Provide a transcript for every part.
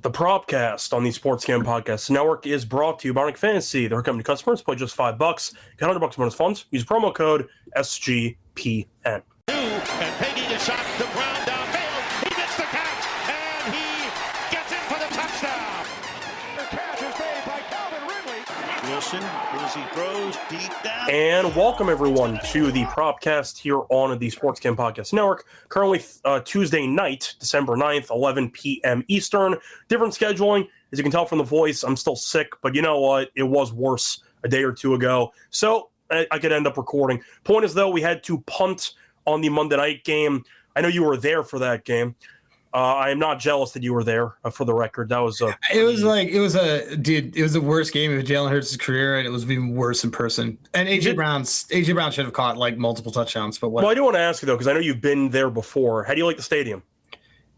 The Propcast on the Sports Gambling Podcast Network is brought to you by Underdog Fantasy. They're coming to customers. Play just $5. Get $100 bonus funds. Use promo code SGPN. And Peggy the shot, the ground downfield. He gets the catch, and he gets in for the touchdown. The catch is made by Calvin Ridley. Wilson, as he throws deep down. And welcome, everyone, to the Propcast here on the Sports Gambling Podcast Network. Currently Tuesday night, December 9th, 11 p.m. Eastern. Different scheduling. As you can tell from the voice, I'm still sick, but you know what? It was worse a day or two ago. So I could end up recording. Point is, though, we had to punt on the Monday night game. I know you were there for that game. I am not jealous that you were there, for the record. That was it was the worst game of Jalen Hurts' career, and it was even worse in person. And AJ Brown should have caught like multiple touchdowns, but what? Well, I do want to ask you though, because I know you've been there before. How do you like the stadium?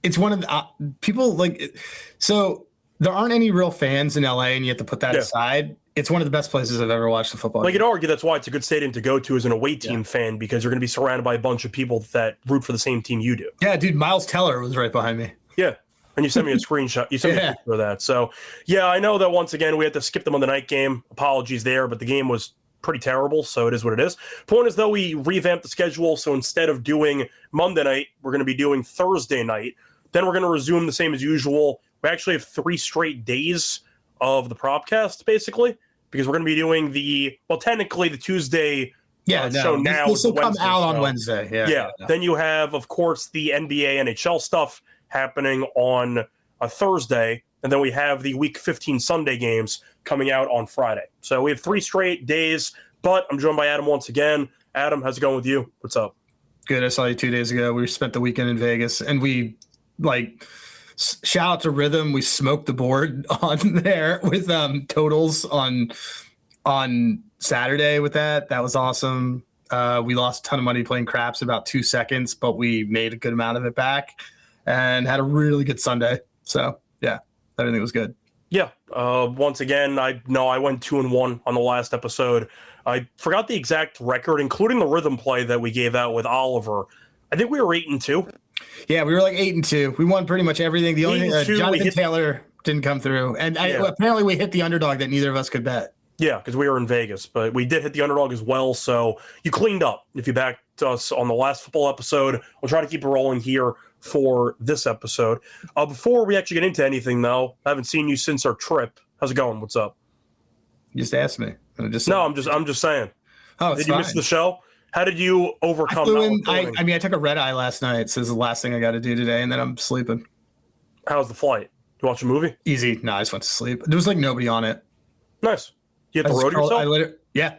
It's one of the people like it. So there aren't any real fans in LA, and you have to put that aside. It's one of the best places I've ever watched a football game. I could argue that's why it's a good stadium to go to as an away team fan, because you're going to be surrounded by a bunch of people that root for the same team you do. Yeah, dude, Miles Teller was right behind me. Yeah, and you sent me a screenshot. You sent me a picture of that. So, yeah, I know that once again we had to skip the Monday night game. Apologies there, but the game was pretty terrible, so it is what it is. Point is, though, we revamped the schedule, so instead of doing Monday night, we're going to be doing Thursday night. Then we're going to resume the same as usual. We actually have 3 straight days of the Propcast, basically, because we're going to be doing technically the Tuesday show now. This will come out on Wednesday. Yeah. Then you have, of course, the NBA, NHL stuff happening on a Thursday, and then we have the Week 15 Sunday games coming out on Friday. So we have 3 straight days, but I'm joined by Adam once again. Adam, how's it going with you? What's up? Good. I saw you 2 days ago. We spent the weekend in Vegas, and we shout out to Rhythm. We smoked the board on there with totals on Saturday with that. That was awesome. We lost a ton of money playing craps about 2 seconds, but we made a good amount of it back and had a really good Sunday. So yeah, everything was good. Yeah. Once again, I went 2-1 on the last episode. I forgot the exact record, including the rhythm play that we gave out with Oliver. I think we were 8-2. Yeah, we were like 8-2. We won pretty much everything. The only thing, Jonathan Taylor didn't come through, and apparently we hit the underdog that neither of us could bet. Yeah, because we were in Vegas, but we did hit the underdog as well. So you cleaned up. If you backed us on the last football episode, we'll try to keep it rolling here for this episode. Before we actually get into anything, though, I haven't seen you since our trip. How's it going? What's up? You just asked me. I'm just saying. Oh, did you miss the show? How did you overcome? I took a red eye last night, so this is the last thing I got to do today, and then I'm sleeping. How was the flight? You watch a movie? Easy. No, I just went to sleep. There was like nobody on it. Nice. You hit the road yourself? Yeah.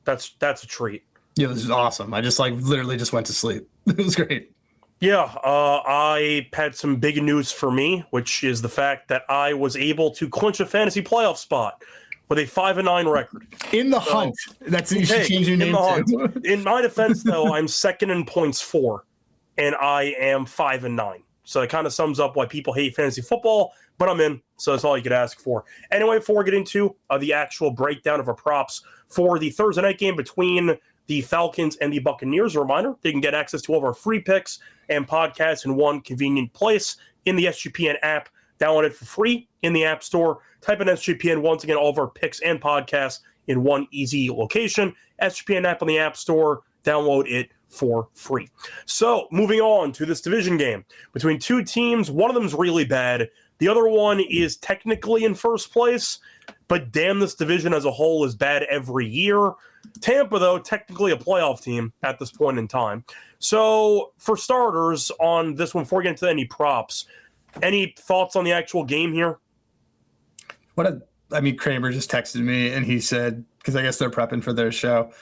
That's a treat. Yeah, this is awesome. I just literally just went to sleep. It was great. Yeah, I had some big news for me, which is the fact that I was able to clinch a fantasy playoff spot with a 5-9 record. In the hunt. That's you should change your name to. In my defense, though, I'm second in points for, and I am 5-9. So it kind of sums up why people hate fantasy football, but I'm in, so that's all you could ask for. Anyway, before we get into the actual breakdown of our props for the Thursday night game between the Falcons and the Buccaneers, a reminder, they can get access to all of our free picks and podcasts in one convenient place in the SGPN app. Download it for free in the App Store. Type in SGPN. Once again, all of our picks and podcasts in one easy location. SGPN app on the App Store. Download it for free. So, moving on to this division game between 2 teams. One of them is really bad. The other one is technically in first place, but damn, this division as a whole is bad every year. Tampa, though, technically a playoff team at this point in time. So, for starters, on this one, before we get into any props, any thoughts on the actual game here? Kramer just texted me, and he said, because I guess they're prepping for their show,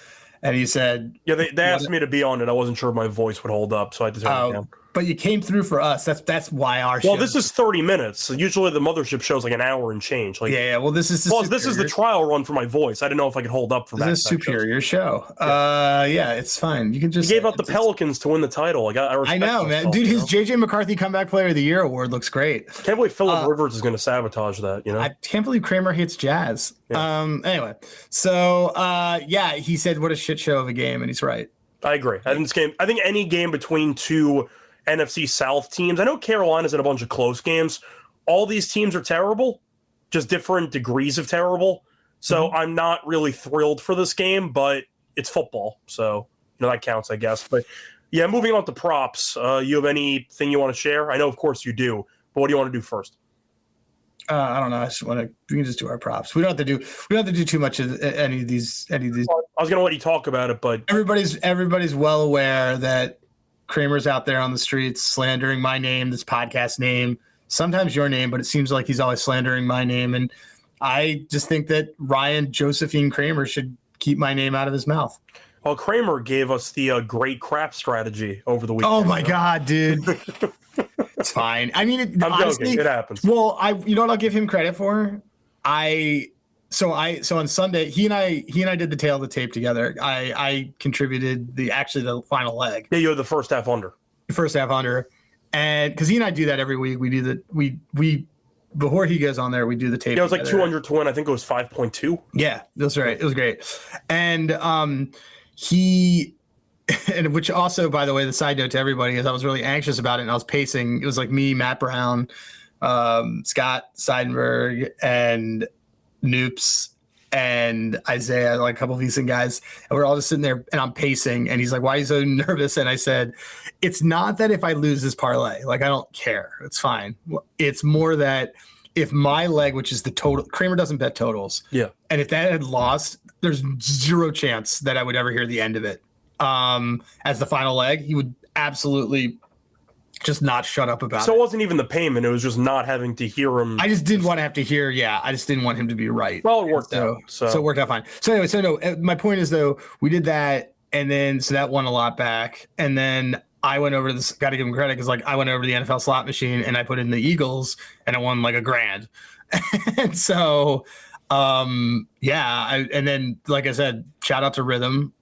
and he said... Yeah, they asked me to be on it. I wasn't sure my voice would hold up, so I had to turn it down. But you came through for us. That's why our show. Well, this is 30 minutes. Usually the mothership show's like an hour and change. Well, this is the trial run for my voice. I didn't know if I could hold up for that. This is a superior show. It's fine. You can just... He gave up the Pelicans to win the title. I know, man. Dude, his J.J. McCarthy Comeback Player of the Year award looks great. Can't believe Phillip Rivers is going to sabotage that, you know? I can't believe Kramer hates Jazz. Yeah. Anyway, so, he said what a shit show of a game, and he's right. I agree. I think any game between 2 NFC South teams, I know Carolina's in a bunch of close games, all these teams are terrible, just different degrees of terrible. So I'm not really thrilled for this game, but it's football. So, that counts, I guess. But, yeah, moving on to props. You have anything you want to share? I know, of course, you do. But what do you want to do first? I don't know. We can just do our props. We don't have to do too much of any of these. I was going to let you talk about it, but everybody's well aware that Kramer's out there on the streets slandering my name, this podcast name, sometimes your name, but it seems like he's always slandering my name. And I just think that Ryan Josephine Kramer should keep my name out of his mouth. Well, Kramer gave us the great crap strategy over the weekend. Oh my God, dude. It's fine. I mean, I'm honestly joking. It happens. Well, you know what I'll give him credit for? So on Sunday, he and I did the tail of the tape together. I contributed the final leg. Yeah, you had the first half under. And because he and I do that every week. We do we before he goes on there, we do the tape. Yeah, it was together. Like 200 to win. I think it was 5.2. Yeah, that's right. It was great. And and which also, by the way, the side note to everybody is I was really anxious about it, and I was pacing. It was like me, Matt Brown, Scott Seidenberg, and Noops and Isaiah, like a couple of decent guys. And we're all just sitting there, and I'm pacing, and he's like, "Why are you so nervous?" And I said, "It's not that if I lose this parlay, like I don't care. It's fine. It's more that if my leg, which is the total, Kramer doesn't bet totals. Yeah. And if that had lost, there's zero chance that I would ever hear the end of it. As the final leg, he would absolutely just not shut up about it. So it wasn't even the payment. It was just not having to hear him. I just didn't want to have to hear. Yeah. I just didn't want him to be right. Well, it worked out. So it worked out fine. So anyway, my point is though, we did that. And then, so that won a lot back. And then I went over to this, got to give him credit. Cause like I went over to the NFL slot machine and I put in the Eagles and I won like $1,000. And so, and then, like I said, shout out to Rhythm.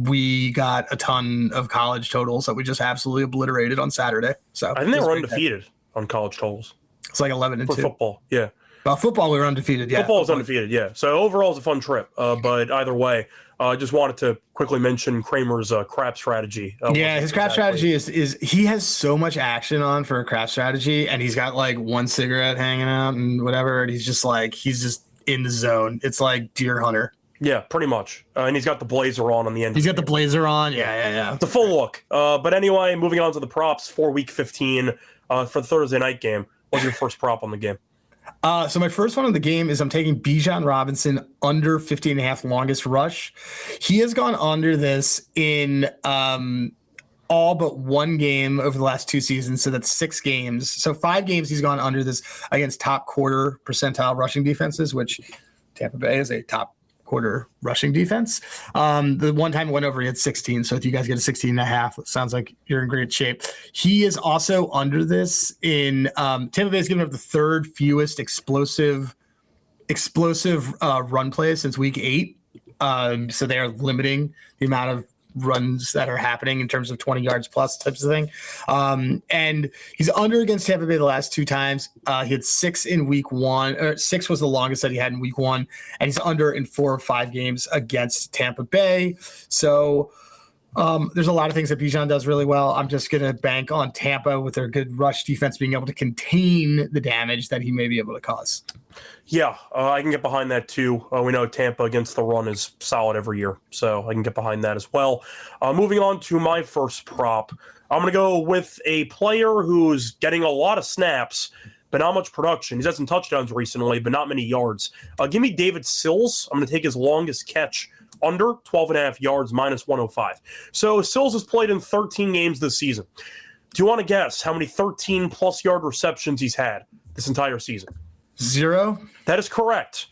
We got a ton of college totals that we just absolutely obliterated on Saturday. So I think they were undefeated on college totals. It's like 11-2 for football. Yeah. Football, we were undefeated. Yeah. Football was undefeated. Yeah. So overall, it's a fun trip. But either way, I just wanted to quickly mention Kramer's crap strategy. His crap strategy is he has so much action on for a crap strategy, and he's got like one cigarette hanging out and whatever. And he's just in the zone. It's like Deer Hunter. Yeah, pretty much. And he's got the blazer on the end. He's got the blazer on. Yeah. It's a full look. But anyway, moving on to the props for Week 15 for the Thursday night game. What's your first prop on the game? So my first one on the game is I'm taking Bijan Robinson under 50.5 longest rush. He has gone under this in all but one game over the last 2 seasons. So that's 6 games. So 5 games he's gone under this against top quarter percentile rushing defenses, which Tampa Bay is a top quarter rushing defense. The one time it went over, he had 16. So if you guys get a 16.5, it sounds like you're in great shape. He is also under this in Tampa Bay has given up the 3rd fewest explosive run plays since week 8. So they are limiting the amount of runs that are happening in terms of 20 yards plus types of thing. And he's under against Tampa Bay the last 2 times. He had 6 in week 1, or 6 was the longest that he had in week 1. And he's under in 4 or 5 games against Tampa Bay. So there's a lot of things that Bijan does really well. I'm just going to bank on Tampa with their good rush defense being able to contain the damage that he may be able to cause. Yeah, I can get behind that too. We know Tampa against the run is solid every year, so I can get behind that as well. Moving on to my first prop, I'm going to go with a player who's getting a lot of snaps, but not much production. He's had some touchdowns recently, but not many yards. Give me David Sills. I'm going to take his longest catch under 12.5 yards, minus 105. So Sills has played in 13 games this season. Do you want to guess how many 13-plus yard receptions he's had this entire season? 0. That is correct.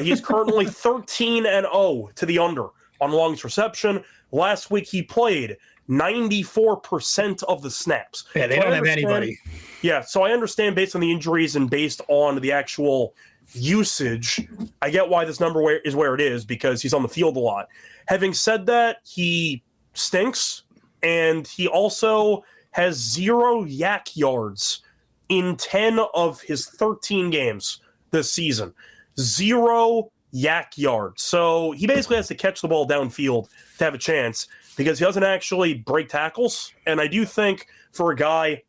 He is currently 13-0 to the under on longest reception. Last week he played 94% of the snaps. Yeah, they don't have anybody. Yeah, so I understand based on the injuries and based on the actual usage, I get why this number is where it is because he's on the field a lot. Having said that, he stinks, and he also has 0 yak yards in 10 of his 13 games this season. 0 yak yards. So he basically has to catch the ball downfield to have a chance because he doesn't actually break tackles. And I do think for a guy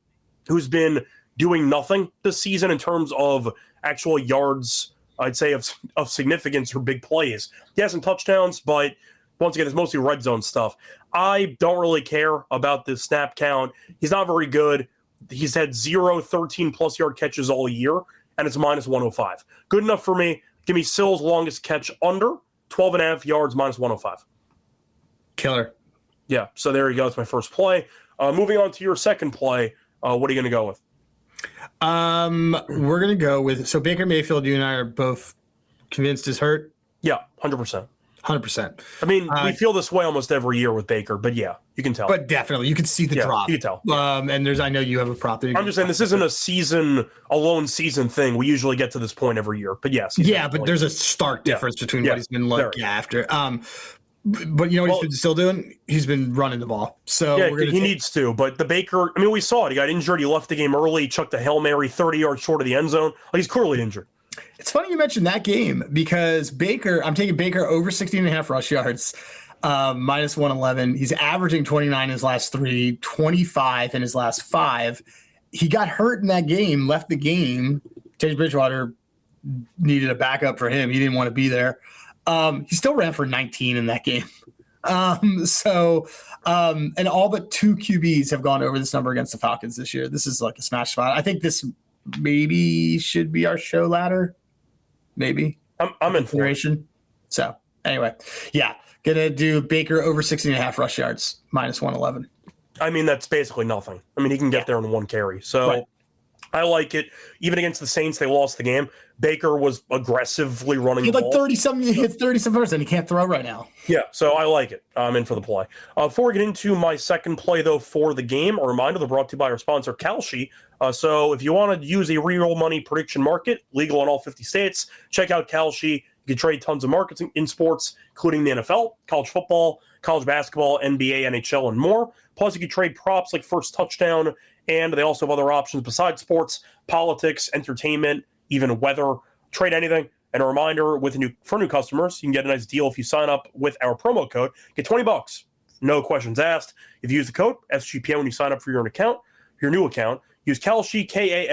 who's been doing nothing this season in terms of actual yards, I'd say, of significance or big plays. He has some touchdowns, but once again, it's mostly red zone stuff. I don't really care about the snap count. He's not very good. He's had 0 13-plus yard catches all year, and it's minus 105. Good enough for me. Give me Sill's longest catch under 12.5 yards, minus 105. Killer. Yeah, so there you go. It's my first play. Moving on to your second play, what are you going to go with? We're going to go with, so Baker Mayfield, you and I are both convinced is hurt? Yeah, 100%. 100%. I mean, we feel this way almost every year with Baker, but yeah, you can tell. But definitely, you can see the drop. You can tell. And I know you have a prop that I'm just saying this isn't a lone season thing. We usually get to this point every year, but yes. Yeah, but there's a stark difference between what he's been looking after. But you know what he's been still doing? He's been running the ball. So yeah, he needs to. But the Baker, I mean, we saw it. He got injured. He left the game early. Chucked a Hail Mary 30 yards short of the end zone. Like, he's clearly injured. It's funny you mentioned that game because I'm taking Baker over 16.5 rush yards, minus 111. He's averaging 29 in his last 3, 25 in his last 5. He got hurt in that game, left the game. Teddy Bridgewater needed a backup for him. He didn't want to be there. He still ran for 19 in that game. And all but 2 QBs have gone over this number against the Falcons this year. This is like a smash spot. I think this maybe should be our show ladder. Maybe. I'm in for it. So anyway, yeah, gonna do Baker over 16.5 rush yards, minus 111. I mean, that's basically nothing. I mean, he can get there in one carry. So I like it. Even against the Saints, they lost the game. Baker was aggressively running the ball. He hits 30-some%, and he can't throw right now. Yeah, so I like it. I'm in for the play. Before we get into my second play, though, for the game, a reminder, they're brought to you by our sponsor, Kalshi. So if you want to use a real money prediction market, legal in all 50 states, check out Kalshi. You can trade tons of markets in sports, including the NFL, college football, college basketball, NBA, NHL, and more. Plus, you can trade props like first touchdown, and they also have other options besides sports, politics, entertainment, even weather. Trade anything. And a reminder, for new customers, you can get a nice deal if you sign up with our promo code. Get $20. No questions asked. If you use the code SGPN when you sign up for your new account, use Kalshi, Kalshi,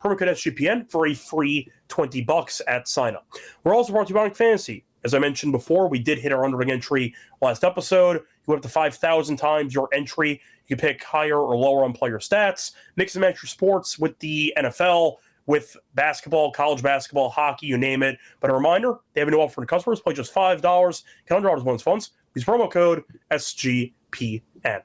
promo code SGPN for a free $20 at sign up. We're also brought to you by Underdog Fantasy. As I mentioned before, we did hit our underdog entry last episode. You went up to 5,000 times your entry. You can pick higher or lower on player stats. Mix and match your sports with the NFL, with basketball, college basketball, hockey, you name it. But a reminder, they have a new offer for customers. Play just $5. Get $100 bonus funds. Use promo code SGPN.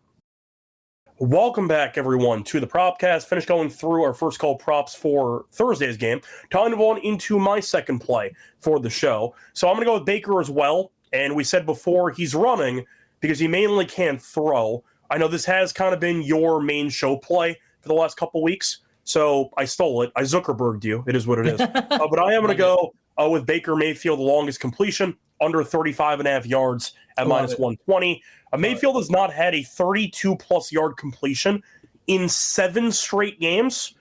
Welcome back, everyone, to the Propcast. Finished going through our first call props for Thursday's game. Time to go on into my second play for the show. So I'm going to go with Baker as well. And we said before, he's running because he mainly can't throw. I know this has kind of been your main show play for the last couple weeks. So I stole it. I Zuckerberg'd you. It is what it is. But I am going to go with Baker Mayfield, the longest completion, under 35.5 yards at minus 120. Mayfield has not had a 32-plus yard completion in 7 straight games.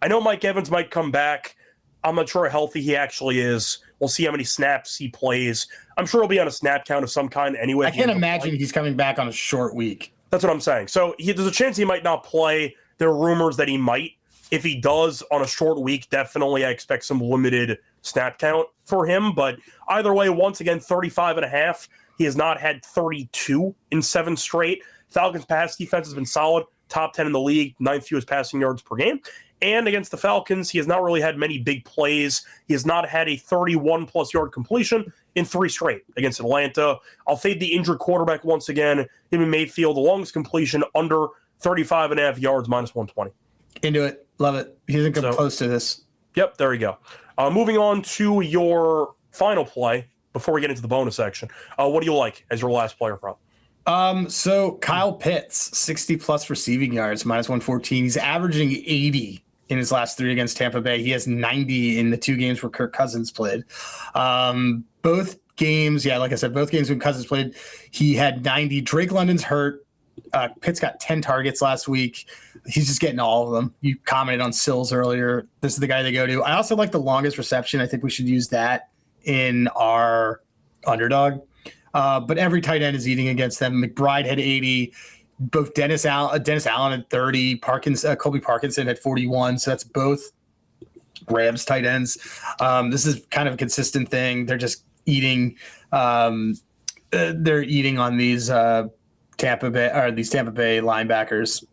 I know Mike Evans might come back. I'm not sure how healthy he actually is. We'll see how many snaps he plays. I'm sure he'll be on a snap count of some kind anyway. I can't imagine he's coming back on a short week. That's what I'm saying. So there's a chance he might not play. There are rumors that he might. If he does on a short week, definitely I expect some limited snap count for him. But either way, once again, 35.5. He has not had 32 in 7 straight. Falcons' pass defense has been solid, top 10 in the league, 9th fewest passing yards per game. And against the Falcons, he has not really had many big plays. He has not had a 31-plus yard completion in 3 straight against Atlanta. I'll fade the injured quarterback once again. Him and Mayfield, the longest completion under 35.5 yards, minus 120. Into it. Love it. He doesn't come close to this. Yep, there you go. Moving on to your final play before we get into the bonus section. What do you like as your last player prop? So Kyle Pitts, 60-plus receiving yards, minus 114. He's averaging 80 in his last 3 against Tampa Bay. He has 90 in the 2 games where Kirk Cousins played. Both games, like I said, both games when Cousins played, he had 90. Drake London's hurt. Pitts got 10 targets last week. He's just getting all of them. You commented on Sills earlier. This is the guy they go to. I also like the longest reception. I think we should use that in our underdog. But every tight end is eating against them. McBride had 80. both Dennis Allen at 30, Colby Parkinson at 41. So that's both Rams tight ends. This is kind of a consistent thing. They're just eating. They're eating on these Tampa Bay linebackers.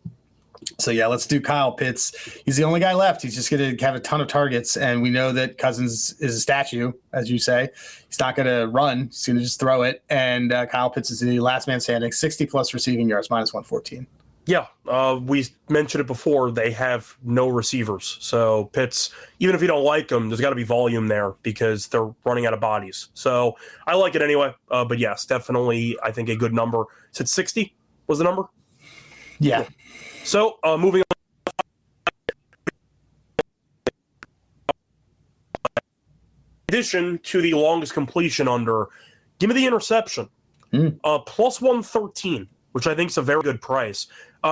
So yeah, let's do Kyle Pitts. He's the only guy left. He's just going to have a ton of targets, and we know that Cousins is a statue, as you say. He's not going to run. He's going to just throw it. And Kyle Pitts is the last man standing, 60-plus receiving yards, -114. Yeah, we mentioned it before. They have no receivers. So Pitts, even if you don't like them, there's got to be volume there because they're running out of bodies. So I like it anyway. But yes, definitely, I think a good number. Is it 60 was the number? Yeah. So moving on. In addition to the longest completion under, give me the interception. Plus 113, which I think is a very good price.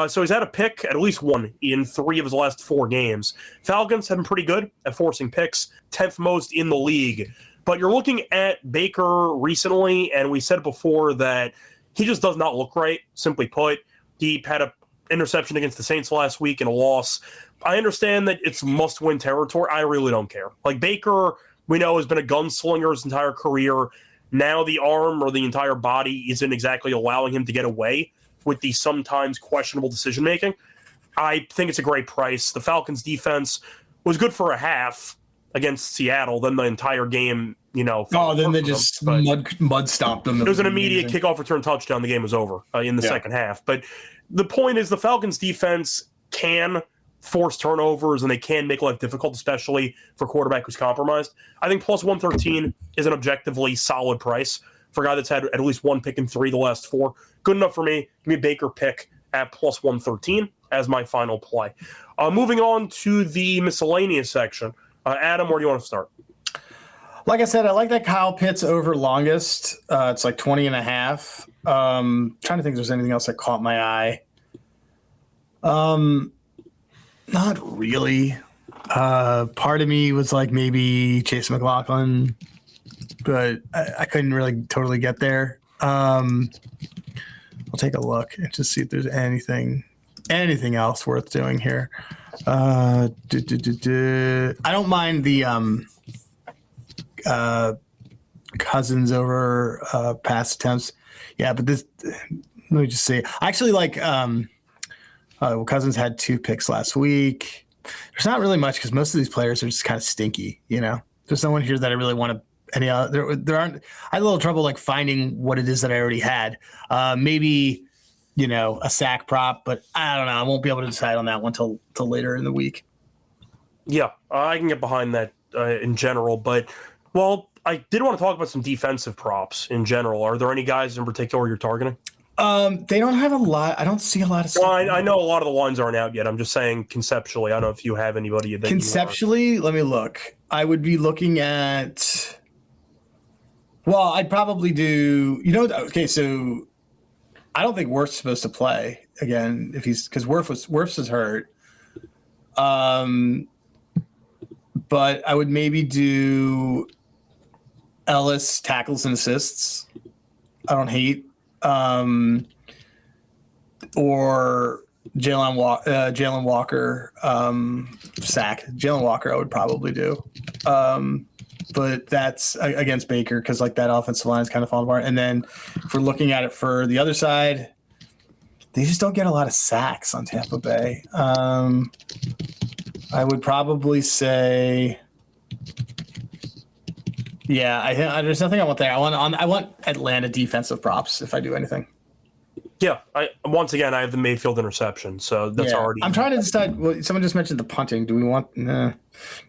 So he's had a pick, at least one, in 3 of his last 4 games. Falcons have been pretty good at forcing picks, 10th most in the league. But you're looking at Baker recently, and we said before that he just does not look right, simply put. He had an interception against the Saints last week and a loss. I understand that it's must-win territory. I really don't care. Like, Baker, we know, has been a gunslinger his entire career. Now the arm or the entire body isn't exactly allowing him to get away with the sometimes questionable decision-making. I think it's a great price. The Falcons' defense was good for a half against Seattle. Then the entire game, then they just mud stomped them. It was an immediate kickoff return touchdown. The game was over in the second half. But the point is the Falcons' defense can force turnovers and they can make life difficult, especially for a quarterback who's compromised. I think plus 113 is an objectively solid price for a guy that's had at least one pick in 3 the last 4. Good enough for me. Give me a Baker pick at plus 113 as my final play. Moving on to the miscellaneous section. Adam, where do you want to start? Like I said, I like that Kyle Pitts over longest. It's like 20.5. Trying to think if there's anything else that caught my eye. Not really. Part of me was like maybe Chase McLaughlin, but I couldn't really totally get there. I'll take a look and just see if there's anything else worth doing here. I don't mind the Cousins over pass attempts. Yeah, but this, let me just see. I actually like Cousins had 2 picks last week. There's not really much because most of these players are just kind of stinky, There's no one here that I really want to. There aren't. I had a little trouble like finding what it is that I already had. Maybe a sack prop, but I don't know. I won't be able to decide on that one till later in the week. Yeah, I can get behind that in general, but I did want to talk about some defensive props in general. Are there any guys in particular you're targeting? They don't have a lot. I don't see a lot of stuff. No, I know a lot of the lines aren't out yet. I'm just saying conceptually. I don't know if you have anybody that conceptually. Let me look. I would be looking at. Well, I'd probably do. Okay, so I don't think Wirf's supposed to play again because Wirf's is hurt. But I would maybe do Ellis tackles and assists. I don't hate. Or Jalen Walker sack. Jalen Walker I would probably do. But that's against Baker because like that offensive line is kind of falling apart. And then if we're looking at it for the other side, they just don't get a lot of sacks on Tampa Bay. I would probably say, there's nothing I want there. I want Atlanta defensive props if I do anything. Yeah, I have the Mayfield interception, so that's already. I'm trying to decide. Well, someone just mentioned the punting. Do we want? No,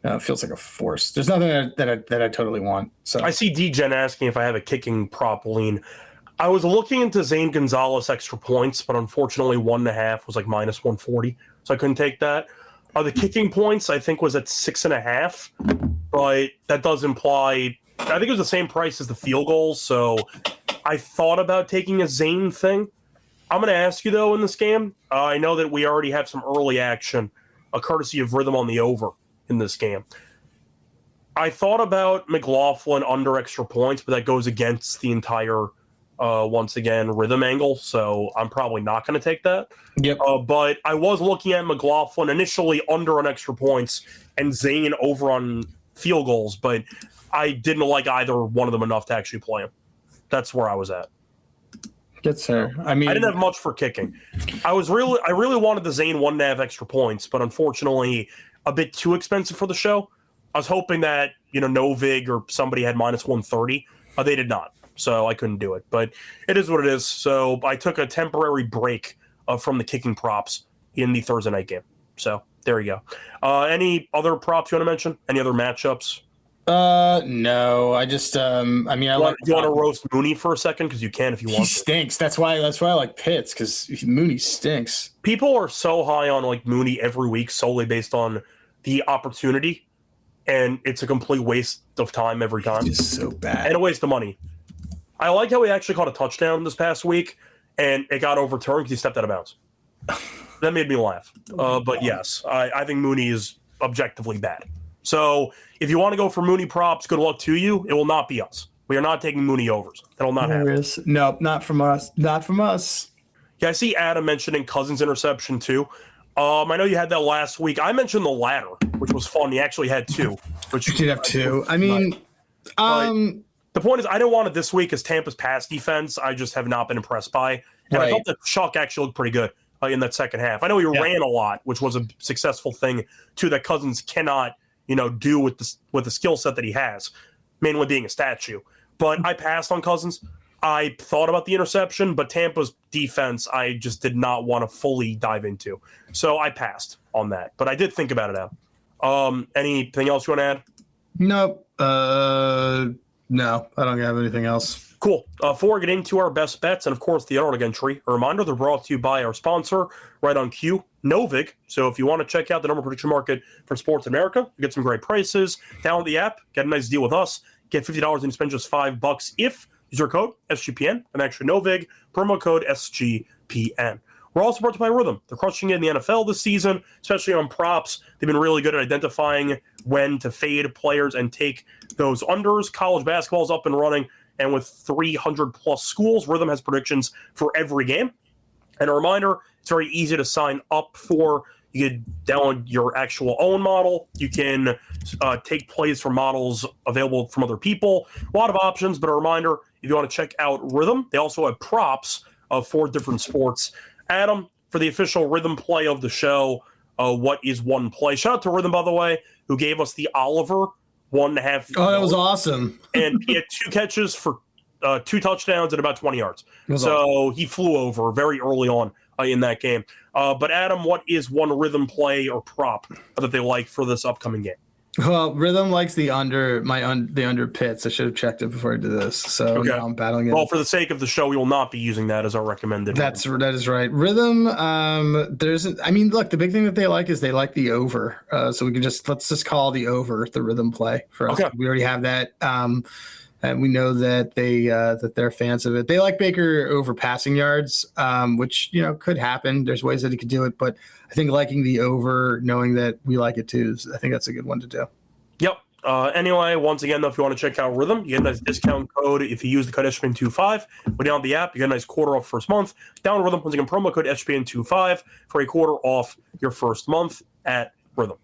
it feels like a force. There's nothing that I totally want. So I see D-Gen asking if I have a kicking prop lean. I was looking into Zane Gonzalez extra points, but unfortunately 1.5 was like minus 140, so I couldn't take that. The kicking points I think was at 6.5, but that does imply I think it was the same price as the field goals. So I thought about taking a Zane thing. I'm going to ask you, though, in this game. I know that we already have some early action, courtesy of Rhythm on the over in this game. I thought about McLaughlin under extra points, but that goes against the entire once again, rhythm angle, so I'm probably not going to take that. Yep. But I was looking at McLaughlin initially under on extra points and Zane over on field goals, but I didn't like either one of them enough to actually play him. That's where I was at. Gets her. I mean, I didn't have much for kicking. I really wanted the Zane 1.5 extra points, but unfortunately, a bit too expensive for the show. I was hoping that Novig or somebody had minus 130. They did not, so I couldn't do it. But it is what it is. So I took a temporary break from the kicking props in the Thursday night game. So there you go. Any other props you want to mention? Any other matchups? No. I just I mean, you want to roast Mooney for a second because you can if you want. He stinks. That's why I like Pitts, because Mooney stinks. People are so high on like Mooney every week solely based on the opportunity, and it's a complete waste of time every time. It's just so bad and a waste of money. I like how he actually caught a touchdown this past week, and it got overturned because he stepped out of bounds. That made me laugh. But yes, I think Mooney is objectively bad. So if you want to go for Mooney props, good luck to you. It will not be us. We are not taking Mooney overs. That'll not happen. Nope, not from us. Not from us. Yeah, I see Adam mentioning Cousins' interception too. I know you had that last week. I mentioned the latter, which was fun. He actually had two. Which you did have two. I mean, the point is, I didn't want it this week as Tampa's pass defense. I just have not been impressed by. And I thought that Chuck actually looked pretty good in that second half. I know he ran a lot, which was a successful thing too that Cousins cannot do with the skill set that he has, mainly being a statue. But I passed on Cousins. I thought about the interception, but Tampa's defense, I just did not want to fully dive into. So I passed on that. But I did think about it out. Anything else you want to add? Nope. No, I don't have anything else. Cool. Before we get into our best bets and, of course, the underdog entry, a reminder, they're brought to you by our sponsor, right on cue, Novig. So if you want to check out the number prediction market for sports in America, you get some great prices. Download the app, get a nice deal with us, get $50 and you spend just $5 if you use our code SGPN and actually Novig, promo code SGPN. We're also brought to you by Rhythm. They're crushing it in the NFL this season, especially on props. They've been really good at identifying when to fade players and take those unders. College basketball is up and running. And with 300-plus schools, Rhythm has predictions for every game. And a reminder, it's very easy to sign up for. You can download your actual own model. You can take plays from models available from other people. A lot of options, but a reminder, if you want to check out Rhythm, they also have props of 4 different sports. Adam, for the official Rhythm play of the show, what is one play? Shout out to Rhythm, by the way, who gave us the Oliver 1.5. Oh, that was awesome. And he had 2 catches for 2 touchdowns and about 20 yards. So awesome. He flew over very early on in that game. But Adam, what is one Rhythm play or prop that they like for this upcoming game? Well, Rhythm likes the under Pitts. I should have checked it before I did this. So now I'm battling it. Well, for the sake of the show, we will not be using that as our recommended. That is right. Rhythm. Look, the big thing that they like is they like the over. So we can let's just call the over the Rhythm play for us. Okay. We already have that. And we know that they're fans of it. They like Baker over passing yards, which could happen. There's ways that he could do it, but I think liking the over, knowing that we like it too, I think that's a good one to do. Yep. Anyway, once again, though, if you want to check out Rhythm, you get a nice discount code if you use the code SGPN25. When you download the app, you get a nice quarter off first month. Download Rhythm, once again, promo code SGPN25 for a quarter off your first month at Rhythm.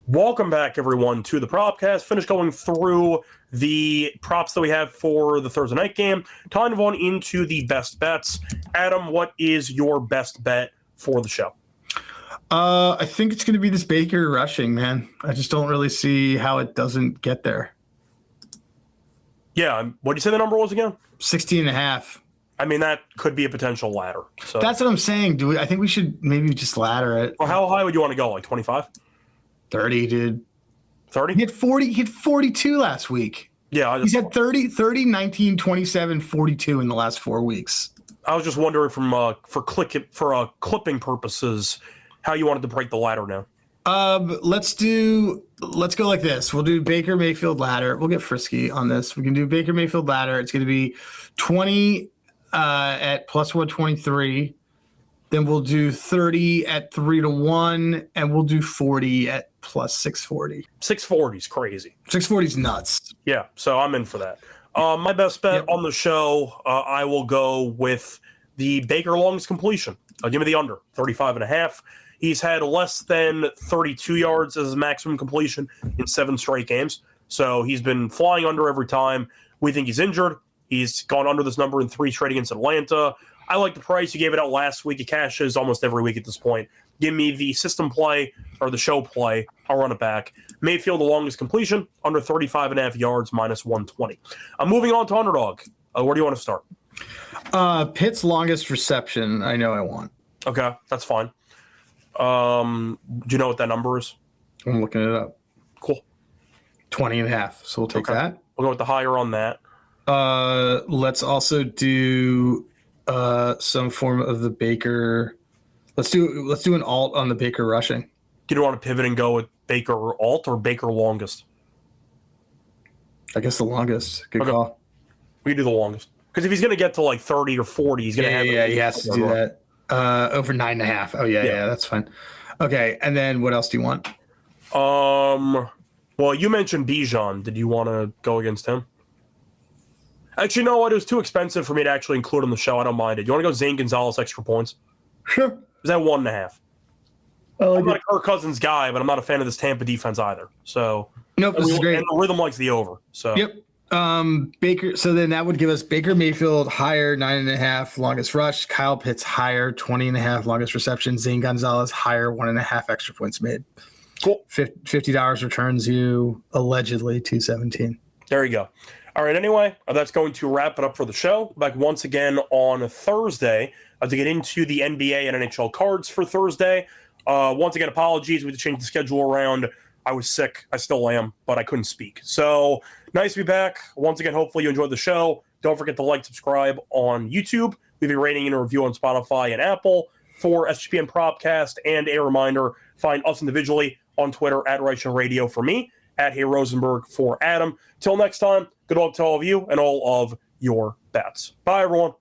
Welcome back, everyone, to the Propcast. Finished going through the props that we have for the Thursday night game. Time to move on into the best bets. Adam, what is your best bet for the show? I think it's going to be this Baker rushing, man. I just don't really see how it doesn't get there. Yeah, what did you say the number was again? 16.5. I mean, that could be a potential ladder. So that's what I'm saying. I think we should maybe just ladder it. Well, how high would you want to go? Like 25? 30, dude. 30? He had 40. He had 42 last week. Yeah. He's had 30, 19, 27, 42 in the last 4 weeks. I was just wondering for clipping purposes how you wanted to break the ladder now. Let's go like this. We'll do Baker Mayfield ladder. We'll get frisky on this. We can do Baker Mayfield ladder. It's going to be 20 at plus 123. Then we'll do 30 at 3-1, and we'll do 40 at plus 640. 640 is crazy. 640 is nuts. Yeah, so I'm in for that. My best bet on the show, I will go with the Baker longest completion. Give me the under, 35.5. He's had less than 32 yards as his maximum completion in 7 straight games. So he's been flying under every time. We think he's injured. He's gone under this number in 3 straight against Atlanta. I like the price. You gave it out last week. It cashes almost every week at this point. Give me the system play or the show play. I'll run it back. Mayfield, the longest completion, under 35.5 yards, minus 120. I'm moving on to Underdog. Where do you want to start? Pitt's longest reception, I know I want. Okay, that's fine. Do you know what that number is? I'm looking it up. Cool. 20.5. So we'll take that. We'll go with the higher on that. Let's also do some form of the Baker. Let's do an alt on the Baker rushing. Do you want to pivot and go with Baker or alt or Baker longest? I guess the longest. Good call. We do the longest. Because if he's going to get to like 30 or 40, he's going to have it. Yeah, he has to do that. Over 9.5. Oh, yeah, that's fine. Okay, and then what else do you want? Well, you mentioned Bijan. Did you want to go against him? Actually, you know what? It was too expensive for me to actually include on the show. I don't mind it. You want to go Zane Gonzalez extra points? Sure. Is that 1.5? I'm not a Kirk Cousins guy, but I'm not a fan of this Tampa defense either. So nope, this is great. And the rhythm likes the over. So yep. Baker. So then that would give us Baker Mayfield higher 9.5 longest rush, Kyle Pitts higher 20.5 longest reception, Zane Gonzalez higher 1.5 extra points made. Cool. $50 returns you allegedly $217. There you go. All right. Anyway, that's going to wrap it up for the show. Back once again on Thursday to get into the NBA and NHL cards for Thursday. Once again, apologies. We had to change the schedule around. I was sick. I still am, but I couldn't speak. So nice to be back. Once again, hopefully you enjoyed the show. Don't forget to like, subscribe on YouTube. Leave a rating and a review on Spotify and Apple for SGPN Propcast. And a reminder, find us individually on Twitter at Reichel Radio for me, at Hey Rosenberg for Adam. Till next time, good luck to all of you and all of your bets. Bye, everyone.